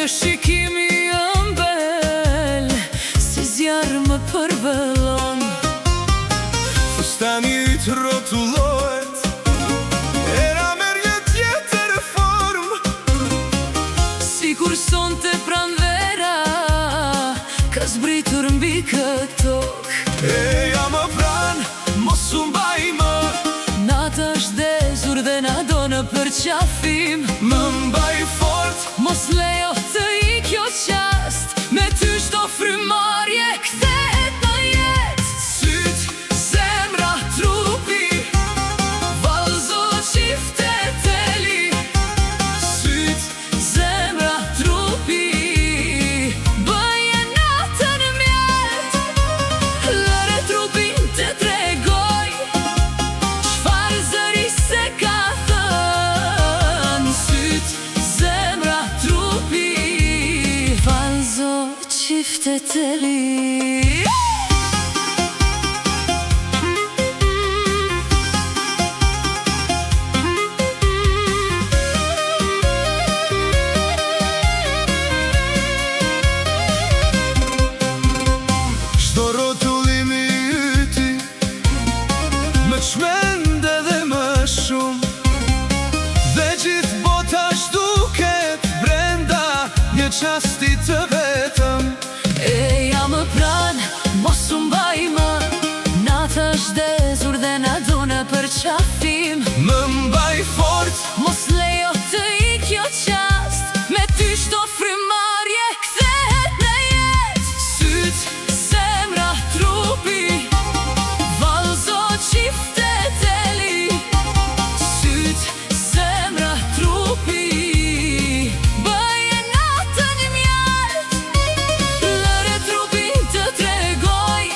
shikimi ëmbël, si zjarë më përbëllon. Fustani yt rrotullohet, era merr një tjetër form. Sikur sonte pranvera ka zbritur mbi këtë tokë. Eja më pran, mos u mbaj më. Nata është dezur dhe na do në përqafim. Më mbaj fort, mos lejo të ikjo qast. Me ty çdo frymarrje kthehet në jetë. syt, Zemra, trupi, vallëzo çifte teli. syt, Zemra, trupi, bëje natën mjet. Lëre trupin të tregoj çfarë zëri se ka thënë. Syt, zemra, trupi, vallëzo çifte teli. çdo rrotullim i yti më çmend edhe më shumë. Dhe gjithë bota shduket brenda një çasti të vetëm. Eja më pran, mos u mbaj më. Nata është dezur dhe na do në përqafim. Më mbaj fort, Mos lejo të ikjo qast. Me ty çdo frymarrje kthehet në jetë. syt, Zemra, trupi, vallëzo çifte teli. Syt, zemra, trupi, bëje natën mjet. Lëre trupin të tregoj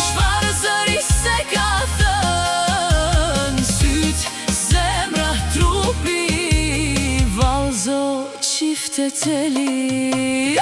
çfarë zëri se ka thënë. Syt, zemra, trupi, vallëzo çifte teli.